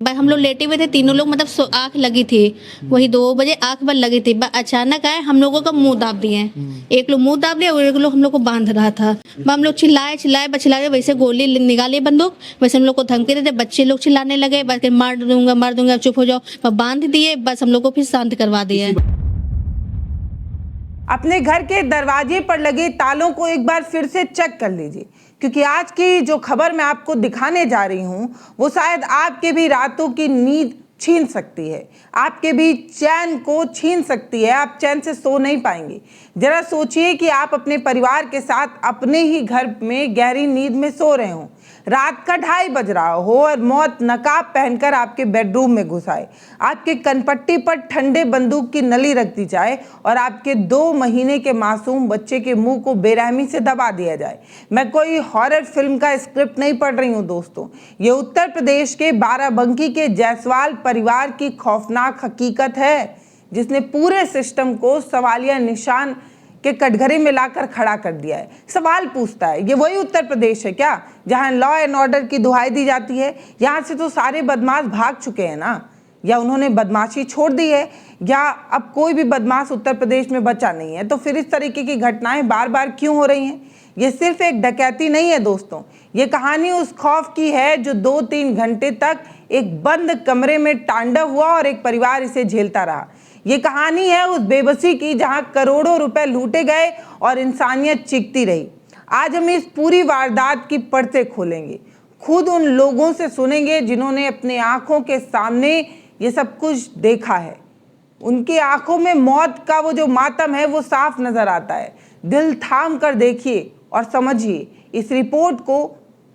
हम लोग लेटे हुए थे तीनों लोग, मतलब आंख लगी थी, वही 2 बजे आंख बंद लगी थी। अचानक आए, हम लोगों का मुंह दाब दिए। एक लोग मुंह दाब दिया और एक लोग हम लोग को बांध रहा था। हम लोग चिल्लाए चिल्लाए चिल्लाए, वैसे गोली निकाली बंदूक, वैसे हम लोग को धमकी देते। बच्चे लोग चिल्लाने लगे, बस मार दूंगा, चुप हो जाओ। बांध दिए, बस हम लोग को फिर शांत करवा दिए। अपने घर के दरवाजे पर लगे तालों को एक बार फिर से चेक कर लीजिए, क्योंकि आज की जो खबर मैं आपको दिखाने जा रही हूं वो शायद आपके भी रातों की नींद छीन सकती है, आपके भी चैन को छीन सकती है। आप चैन से सो नहीं पाएंगे। जरा सोचिए कि आप अपने परिवार के साथ अपने ही घर में गहरी नींद में सो रहे हो, रात का 2:30 बज रहा हो और मौत नकाब पहनकर आपके बेडरूम में घुस आए, आपके कनपट्टी पर ठंडे बंदूक की नली रख दी जाए और आपके 2 महीने के मासूम बच्चे के मुंह को बेरहमी से दबा दिया जाए। मैं कोई हॉरर फिल्म का स्क्रिप्ट नहीं पढ़ रही हूँ दोस्तों, ये उत्तर प्रदेश के बाराबंकी के जायसवाल परिवार की खौफनाक हकीकत है, जिसने पूरे सिस्टम को सवालिया निशान के कटघरे में लाकर खड़ा कर दिया है। सवाल पूछता है, ये वही उत्तर प्रदेश है क्या जहां लॉ एंड ऑर्डर की दुहाई दी जाती है? यहाँ से तो सारे बदमाश भाग चुके हैं ना, या उन्होंने बदमाशी छोड़ दी है, या अब कोई भी बदमाश उत्तर प्रदेश में बचा नहीं है। तो फिर इस तरीके की घटनाएं बार बार क्यों हो रही हैं? ये सिर्फ एक डकैती नहीं है दोस्तों, ये कहानी उस खौफ की है जो 2-3 घंटे तक एक बंद कमरे में तांडव हुआ और एक परिवार इसे झेलता रहा। ये कहानी है उस बेबसी की जहां करोड़ों रुपए लूटे गए और इंसानियत चीखती रही। आज हम इस पूरी वारदात की परतें खोलेंगे, खुद उन लोगों से सुनेंगे जिन्होंने अपने आंखों के सामने ये सब कुछ देखा है। उनकी आंखों में मौत का वो जो मातम है वो साफ नजर आता है। दिल थाम कर देखिए और समझिए इस रिपोर्ट को।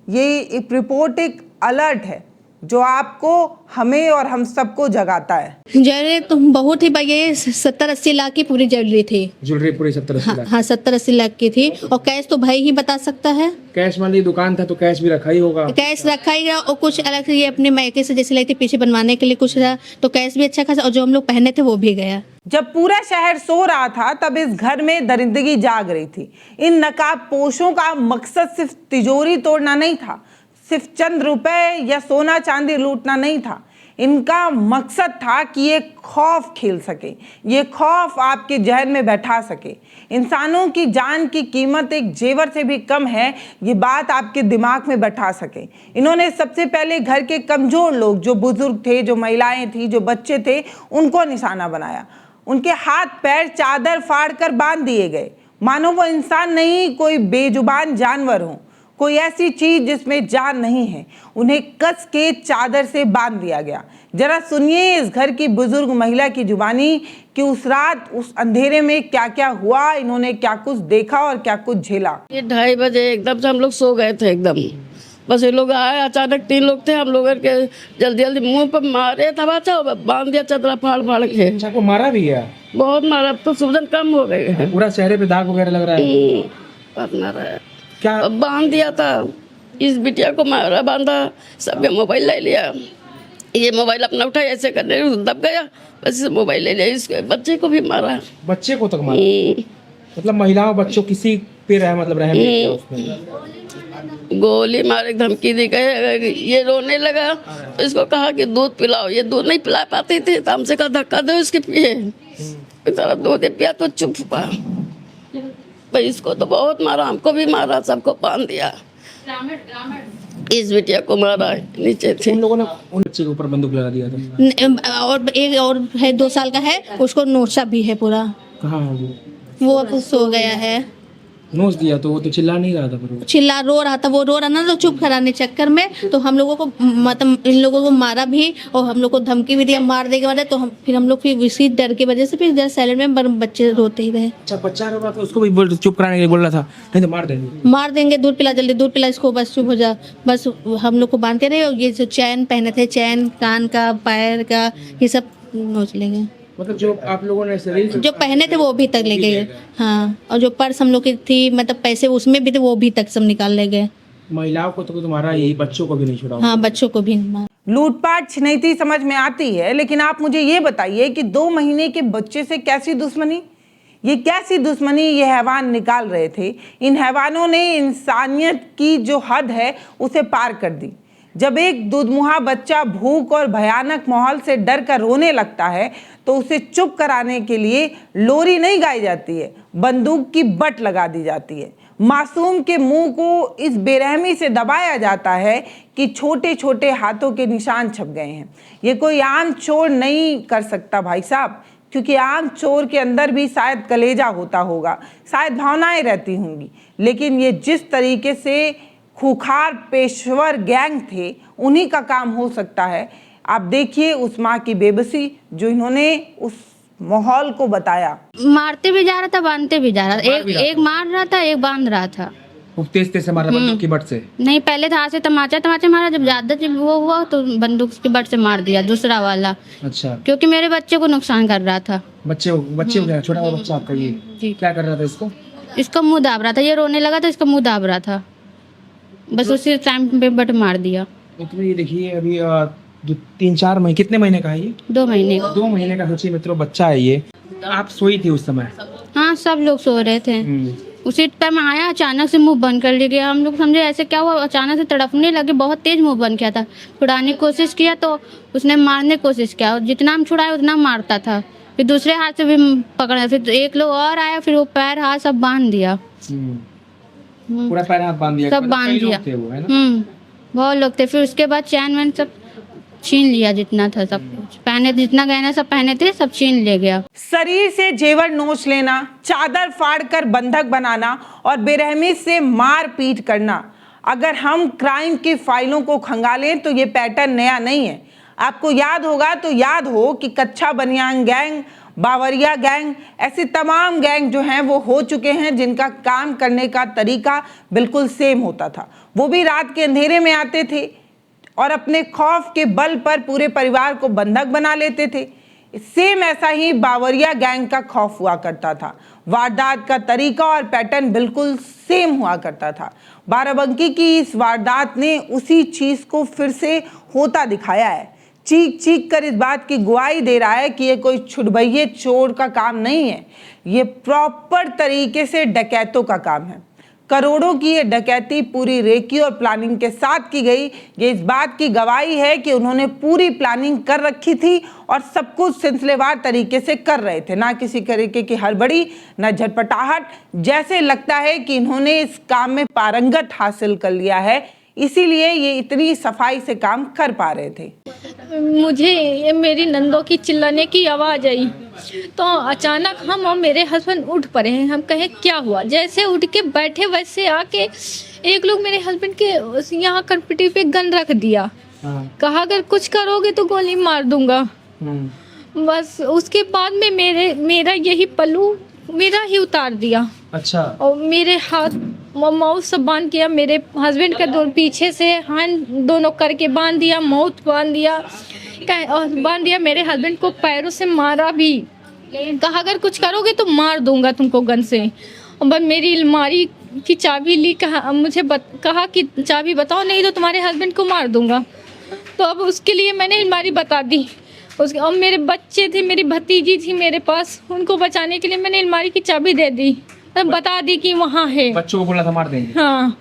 ये रिपोर्ट एक अलर्ट है जो आपको, हमें और हम सबको जगाता है। ज्वेलरी तो बहुत ही भाई, ये 70-80 लाख की पूरी ज्वेलरी थी। ज्वेलरी पूरी 70-80 लाख? हाँ 70-80 लाख की थी। और कैश तो भाई ही बता सकता है। कैश मान ली दुकान था तो कैश भी रखा ही होगा। कैश रखा ही रहा, और कुछ अलग से ये अपने मायके से जैसे लगती पीछे बनवाने के लिए कुछ रहा, तो कैश भी अच्छा खासा, और जो हम लोग पहने थे वो भी गया। जब पूरा शहर सो रहा था तब इस घर में दरिंदगी जाग रही थी। इन नकाबपोशों का मकसद सिर्फ तिजोरी तोड़ना नहीं था, सिर्फ चंद रुपए या सोना चांदी लूटना नहीं था। इनका मकसद था कि ये खौफ खेल सके, ये खौफ आपके जहन में बैठा सके। इंसानों की जान की कीमत एक जेवर से भी कम है, ये बात आपके दिमाग में बैठा सके। इन्होंने सबसे पहले घर के कमजोर लोग, जो बुजुर्ग थे, जो महिलाएं थी, जो बच्चे थे, उनको निशाना बनाया। उनके हाथ पैर चादर फाड़ कर बांध दिए गए, मानो वो इंसान नहीं, कोई बेजुबान जानवर हो, कोई ऐसी चीज जिसमें जान नहीं है। उन्हें कस के चादर से बांध दिया गया। जरा सुनिए इस घर की बुजुर्ग महिला की जुबानी कि उस रात उस अंधेरे में क्या क्या हुआ, इन्होंने क्या कुछ देखा और क्या कुछ झेला। ये 2:30 बजे एकदम से हम लोग सो गए थे एकदम। बस ये लोग आए अचानक, 3 लोग थे, हम लोग के जल्दी जल्दी मुंह पर मारे तबाचा, बांध दिया चादर फाड़ फाड़ के। अच्छा, को मारा भी है? बहुत मारा, अब तो सूजन कम हो गए हैं। पूरा चेहरे पे दाग वगैरह लग रहा है? बहुत मारा है। क्या बांध दिया था, इस बिटिया को मारा, बांधा, सबके मोबाइल ले लिया। ये मोबाइल अपना उठाया, ऐसे करने दब गया, बस मोबाइल ले लिया। इसके बच्चे को भी मारा। बच्चे को तक मारा? मतलब महिलाओं बच्चों किसी पे रहे, मतलब रहम नहीं किया उसमें? गोली मारे, धमकी दी गए। ये रोने लगा तो इसको कहा कि दूध पिलाओ, ये दूध नहीं पिला पाते थे तो हमसे कहा धक्का दो इसके पिए। बेचारा दूध पिया तो चुप हुआ। भाई इसको तो बहुत मारा, हमको भी मारा, सबको बांध दिया। इस बिटिया को मारा, नीचे थे। उन लोगों ने उन बच्चे के ऊपर बंदूक लगा दिया था। और एक और है 2 साल का है, उसको नोचा भी है पूरा। कहाँ है वो अब सो गया है। नोच दिया तो वो तो चिल्ला नहीं रहा था? फिर वो चिल्ला रो रहा था, वो रो रहा ना, तो चुप कराने चक्कर में तो हम लोगों को, मतलब इन लोगों को मारा भी और हम लोग को धमकी भी दिया मार देने वाले। तो फिर हम लोग फिर इसी डर की वजह से फिर इधर साइलेंट में बच्चे रोते ही रहे। अच्छा, बच्चा रो रहा था, उसको भी चुप कराने के लिए बोल रहा था, नहीं तो मार देंगे, दूध पिला, जल्दी दूध पिला इसको, बस चुप हो जा। बस हम लोग को बांधते रहे। और ये जो चैन पहने थे, चैन कान का, पैर का, ये सब नोच लेंगे। मतलब जो आप लोगों ने जो पहने थे वो भी तक ले गए। हाँ, और जो पर्स हम लोग की थी, मतलब पैसे उसमें भी थे, वो भी तक सब निकाल ले गए। महिलाओं को तो तुम्हारा, यही बच्चों को भी नहीं छोड़ा? हाँ, बच्चों को भी। लूटपाट छिनैती समझ में आती है, लेकिन आप मुझे ये बताइए कि 2 महीने के बच्चे से कैसी दुश्मनी? ये कैसी दुश्मनी ये हैवान निकाल रहे थे? इन हैवानों ने इंसानियत की जो हद है उसे पार कर दी। जब एक दुधमुहा बच्चा भूख और भयानक माहौल से डर कर रोने लगता है तो उसे चुप कराने के लिए लोरी नहीं गाई जाती है, बंदूक की बट लगा दी जाती है। मासूम के मुंह को इस बेरहमी से दबाया जाता है कि छोटे छोटे हाथों के निशान छप गए हैं। ये कोई आम चोर नहीं कर सकता भाई साहब, क्योंकि आम चोर के अंदर भी शायद कलेजा होता होगा, शायद भावनाएं रहती होंगी, लेकिन ये जिस तरीके से खूंखार पेशेवर गैंग थे उन्हीं का काम हो सकता है। आप देखिए उस माँ की बेबसी जो इन्होंने उस माहौल को बताया। मारते भी जा रहा था, बांधते भी जा रहा था। एक मार रहा था, एक बांध रहा था। खूब तेज तेज से मारा बंदूक की बट से? नहीं, पहले था से तमाचे मारा, जब ज्यादा जब वो हुआ तो बंदूक की बट से मार दिया दूसरा वाला। अच्छा, क्योंकि मेरे बच्चे को नुकसान कर रहा था। बच्चे हो गया, छोटा वाला बच्चा आपका ये जी। क्या कर रहा था इसको? इसका मुंह दाब रहा था, ये रोने लगा तो इसका मुंह दाब रहा था, बस उसी टाइम पे बट मार दिया। तो ये देखिए अभी 3-4 महीने, कितने महीने का है ये? 2 महीने का। 2 महीने का सोचिए मित्रों बच्चा है ये। आप सोई थी उस समय? हाँ, सब लोग सो रहे थे। उसी टाइम आया, अचानक से मुंह बंद कर ले गया। हम लोग समझे ऐसे क्या हुआ, अचानक से तड़पने लगे, बहुत तेज मुंह बंद किया था। छुड़ाने की कोशिश किया तो उसने मारने की कोशिश किया, और जितना हम छुड़ाए उतना मारता था। फिर दूसरे हाथ से भी पकड़ा, फिर एक लोग और आया, फिर वो पैर हाथ सब बांध दिया। पूरा पैर हाथ बांध दिया? सब बांध दिया। बहुत लोग थे। फिर उसके बाद चैन वैन सब छीन लिया, जितना था सब कुछ पहने, जितना गहना सब पहने थे सब छीन ले गया। शरीर से जेवर नोच लेना, चादर फाड़कर बंधक बनाना और बेरहमी से मार पीट करना। अगर हम क्राइम की फाइलों को खंगालें तो ये पैटर्न नया नहीं है। आपको याद होगा तो याद हो कि कच्चा बनियान गैंग, बावरिया गैंग, ऐसे तमाम गैंग जो हैं वो हो चुके हैं जिनका काम करने का तरीका बिल्कुल सेम होता था। वो भी रात के अंधेरे में आते थे और अपने खौफ के बल पर पूरे परिवार को बंधक बना लेते थे। सेम ऐसा ही बावरिया गैंग का खौफ हुआ करता था। वारदात का तरीका और पैटर्न बिल्कुल सेम हुआ करता था। बाराबंकी की इस वारदात ने उसी चीज को फिर से होता दिखाया है। चीख चीख कर इस बात की गवाही दे रहा है कि ये कोई छुड़भैये चोर का काम नहीं है, ये प्रॉपर तरीके से डकैतों का काम है। करोड़ों की ये डकैती पूरी रेकी और प्लानिंग के साथ की गई। ये इस बात की गवाही है कि उन्होंने पूरी प्लानिंग कर रखी थी और सब कुछ सिलसिलेवार तरीके से कर रहे थे, ना किसी तरीके की हड़बड़ी, ना झटपटाहट। जैसे लगता है कि इन्होंने इस काम में पारंगत हासिल कर लिया है, इसीलिए ये इतनी सफाई से काम कर पा रहे थे। मुझे मेरी नंदों की चिल्लाने की आवाज़ आई तो अचानक हम और मेरे हस्बैंड उठ पड़े हैं। हम कहे क्या हुआ, जैसे उठ के बैठे वैसे आके एक लोग मेरे हस्बैंड के यहाँ कनपटी पे गन रख दिया। कहा अगर कुछ करोगे तो गोली मार दूंगा। बस उसके बाद में मेरा यही पल्लू मेरा ही उतार दिया। अच्छा। और मेरे हाथ माउथ सब बांध किया, मेरे हस्बैंड का दोनों पीछे से हाथ दोनों करके बांध दिया, माउथ बांध दिया और बांध दिया। मेरे हस्बैंड को पैरों से मारा भी, कहा अगर कुछ करोगे तो मार दूंगा तुमको गन से। बस मेरी अलमारी की चाबी ली, कहा कि चाबी बताओ नहीं तो तुम्हारे हस्बैंड को मार दूंगा। तो अब उसके लिए मैंने अलमारी बता दी। उसके और मेरे बच्चे थे, मेरी भतीजी थी मेरे पास, उनको बचाने के लिए मैंने अलमारी की चाबी दे दी, तब बता दी कि वहाँ है। बच्चों को बोला था मार देंगे। हाँ,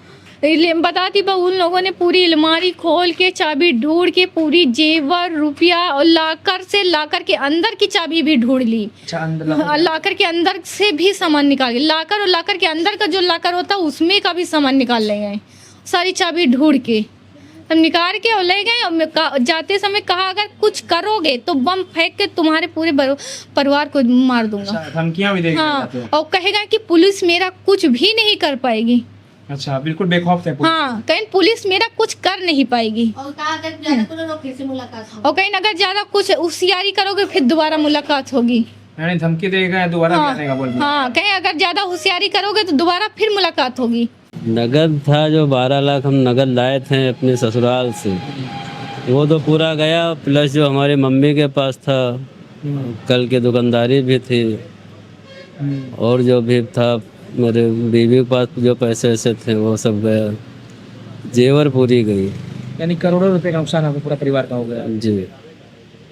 बता दी। उन लोगों ने पूरी अलमारी खोल के चाबी ढूंढ के पूरी जेवर रुपया और लाकर के अंदर की चाबी भी ढूंढ ली। लाकर के अंदर से भी सामान निकाल गए। लाकर और लाकर के अंदर का जो लाकर होता है उसमें का भी सामान निकाल ले गए, सारी चाबी ढूंढ के हम निकाल के और ले गए। और जाते समय कहा अगर कुछ करोगे तो बम फेंक के तुम्हारे पूरे परिवार को मार दूंगा। धमकियां भी देंगे। हाँ, और कहेगा कि पुलिस मेरा कुछ भी नहीं कर पाएगी। अच्छा, बिल्कुल बेखौफ थे पुलिस। हाँ, कहीं पुलिस मेरा कुछ कर नहीं पाएगी। और कहा अगर ज्यादा करोगे फिर से मुलाकात होगी। और कहीं अगर ज्यादा कुछ होशियारी करोगे फिर दोबारा मुलाकात होगी। यानी धमकी देगा दोबारा भी आने का बोल दिया। हाँ, कहीं अगर ज्यादा होशियारी करोगे तो दोबारा फिर मुलाकात होगी। नगद था जो 12 लाख हम नगद लाए थे अपने ससुराल से, वो तो पूरा गया। प्लस जो हमारी मम्मी के पास था, कल की दुकानदारी भी थी, और जो भी था मेरे बीवी के पास जो पैसे ऐसे थे वो सब गया। जेवर पूरी गई। यानी करोड़ों रुपए का नुकसान आपको पूरा परिवार का हो गया। जी,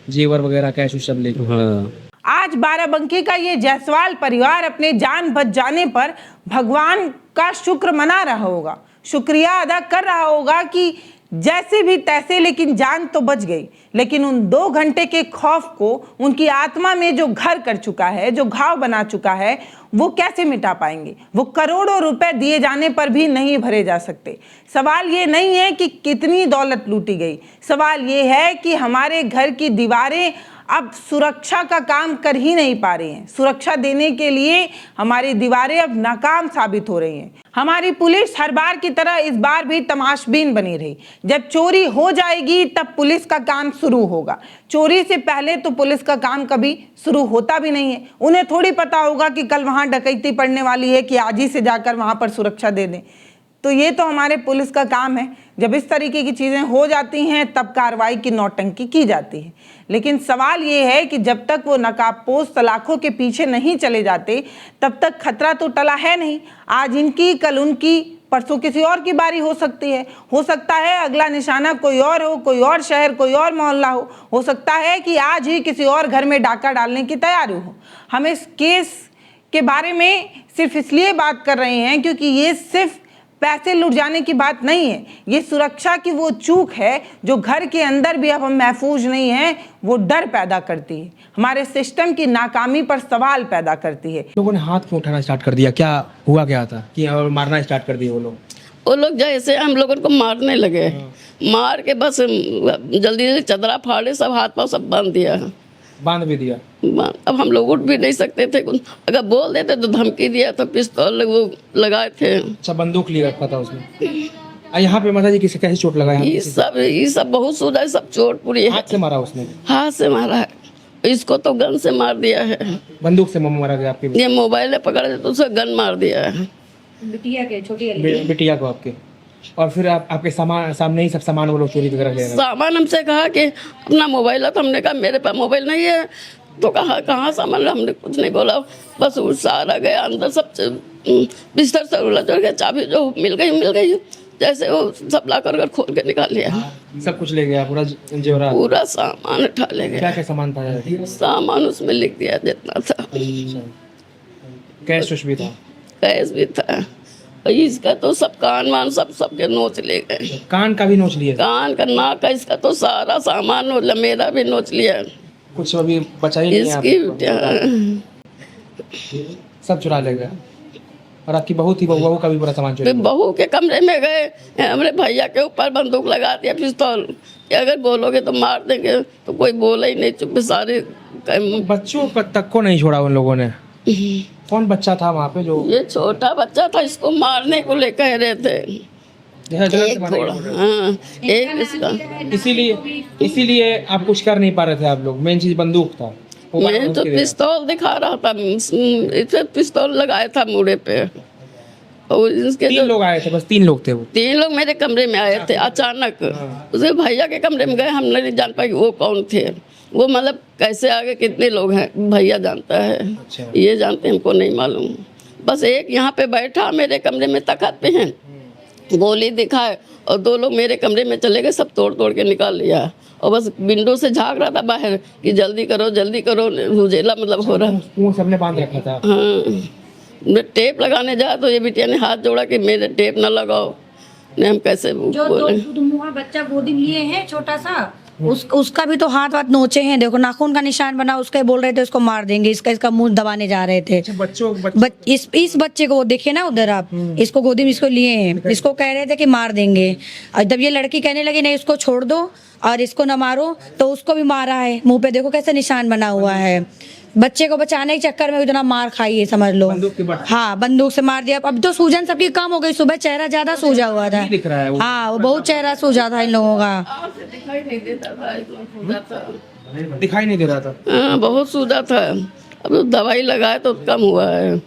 जेवर वगैरह कैश सब ले। हाँ। आज बाराबंकी का ये जायसवाल परिवार अपने जान बच जाने पर भगवान का शुक्र मना रहा होगा, शुक्रिया अदा कर रहा होगा कि जैसे भी तैसे, लेकिन जान तो बच गई। लेकिन उन 2 घंटे के खौफ को उनकी आत्मा में जो घर कर चुका है, जो घाव बना चुका है, वो कैसे मिटा पाएंगे? वो करोड़ों रुपए दिए जाने पर भी नहीं भरे जा सकते। सवाल ये नहीं है कि कितनी दौलत लूटी गई, सवाल ये है कि हमारे घर की दीवारें अब सुरक्षा का काम कर ही नहीं पा रही हैं। सुरक्षा देने के लिए हमारी दीवारें अब नाकाम साबित हो रही हैं। हमारी पुलिस हर बार की तरह इस बार भी तमाशबीन बनी रही। जब चोरी हो जाएगी तब पुलिस का काम शुरू होगा। चोरी से पहले तो पुलिस का काम कभी शुरू होता भी नहीं है। उन्हें थोड़ी पता होगा कि कल वहाँ डकैती पड़ने वाली है कि आज ही से जाकर वहाँ पर सुरक्षा दे दें। तो ये तो हमारे पुलिस का काम है। जब इस तरीके की चीज़ें हो जाती हैं तब कार्रवाई की नौटंकी की जाती है। लेकिन सवाल ये है कि जब तक वो नकाबपोश सलाखों के पीछे नहीं चले जाते तब तक खतरा तो टला है नहीं। आज इनकी, कल उनकी, परसों किसी और की बारी हो सकती है। हो सकता है अगला निशाना कोई और हो, कोई और शहर, कोई और मोहल्ला हो सकता है कि आज ही किसी और घर में डाका डालने की तैयारी हो। हम इस केस के बारे में सिर्फ इसलिए बात कर रहे हैं क्योंकि ये सिर्फ पैसे लुट जाने की बात नहीं है, ये सुरक्षा की वो चूक है जो घर के अंदर भी अब हम महफूज नहीं हैं, वो डर पैदा करती है, हमारे सिस्टम की नाकामी पर सवाल पैदा करती है। लोगों ने हाथ क्यों उठाना स्टार्ट कर दिया? क्या हुआ, क्या था कि और मारना स्टार्ट कर दिए वो लोग जैसे हम लोगों को मारने लगे, मार के बस जल्दी जल्दी चदरा फाड़े, सब हाथ पाँव सब बांध दिया, बांध भी दिया। अब हम लोग उठ भी नहीं सकते थे। अगर बोल देते तो धमकी दिया था, पिस्तौल वो लगाए थे। अच्छा, बंदूक लिया रखा था उसने। यहाँ पे माता जी किसी कैसे चोट लगा? ये सब बहुत सुधा, सब चोट पूरी है। हाथ से मारा उसने? हाथ से मारा है, इसको तो गन से मार दिया है। बंदूक से मारा गया आपके? ये मोबाइल पकड़े तो उसे गन मार दिया है। बिटिया को आपके? और फिर आपके सामने ही सब सामान वो लोग चोरी वगैरह ले रहे? सामान हमसे कहा कि अपना मोबाइल है, तो हमने कहा मेरे पास मोबाइल नहीं है। तो कहाँ सामान? हमने कुछ नहीं बोला, बस वो सारा गया अंदर, सब बिस्तर से उलझ गया, चाबी जो मिल गई, जैसे वो सब ला कर खोल के निकाल लिया। सब कुछ ले गया, पूरा जेवरात, पूरा सामान उठा ले गया। क्या क्या सामान था? सामान उसमें लिख दिया जितना था। कैश भी था? कैश भी था। इसका तो सब कान वान सबके नोच ले गए। कान का भी नोच लिया? कान का, नाक का, इसका तो सारा सामान नोच लिया, मेरा भी नोच लिया। कुछ अभी बचा ही नहीं इसकी सब चुरा ले गए। और आपकी बहू का भी पूरा सामान चुरा? बहू के कमरे में गए, हमारे भैया के ऊपर बंदूक लगा दिया, पिस्तौल, अगर बोलोगे तो मार देंगे। तो कोई बोला ही नहीं, चुप सारे। बच्चों तक को नहीं छोड़ा उन लोगों ने? कौन बच्चा था वहाँ पे? जो ये छोटा बच्चा था, इसको मारने को ले कह रहे थे। एक थोड़ा, हाँ, एक इसका। इसीलिए आप कुछ कर नहीं पा रहे थे आप लोग? मेन चीज बंदूक था। मैं तो पिस्तौल दिखा रहा था, इसे पिस्तौल लगाया था मुड़े पे। और इसके 3 लोग आए थे? बस 3 लोग थे वो? 3 लोग मेरे कमरे में आए थे अचानक। उसे भैया के कमरे में गए, हम नहीं जान पाए वो कौन थे। वो मतलब कैसे आगे, कितने लोग हैं भैया जानता है। अच्छा। ये जानते, हमको नहीं मालूम। बस एक यहाँ पे बैठा मेरे कमरे में, तखत पे हैं, गोली दिखाए, और 2 लोग मेरे कमरे में चले गए, सब तोड़ के निकाल लिया। और बस विंडो से झाँक रहा था बाहर कि जल्दी करो, उजेला मतलब हो रहा। मुंह सबने बांध रखा था? हाँ, मैं टेप लगाने जा तो ये बिटिया ने हाथ जोड़ा कि मेरे टेप ना लगाओ। नहीं, हम कैसे बोले। बच्चा गोदी में लिए हैं छोटा सा, उसका भी तो हाथ वाथ नोचे हैं, देखो नाखून का निशान बना, उसका बोल रहे थे उसको मार देंगे, इसका मुंह दबाने जा रहे थे। इस बच्चे को देखे ना उधर आप, इसको गोदी में इसको लिए हैं, इसको कह रहे थे कि मार देंगे। और जब ये लड़की कहने लगी नहीं इसको छोड़ दो और इसको न मारो, तो उसको भी मारा है। मुंह पे देखो कैसे निशान बना हुआ है। बच्चे को बचाने के चक्कर में इतना मार खाई है, समझ लो। हाँ, बंदूक से मार दिया। अब तो सूजन सबकी कम हो गई, सुबह चेहरा ज्यादा सूजा हुआ था। हाँ, वो बहुत चेहरा सूजा था इन लोगों का। दिखाई नहीं देता था। दिखाई नहीं दे रहा था? हाँ, बहुत सूजा था। अब दवाई लगाए तो कम हुआ है।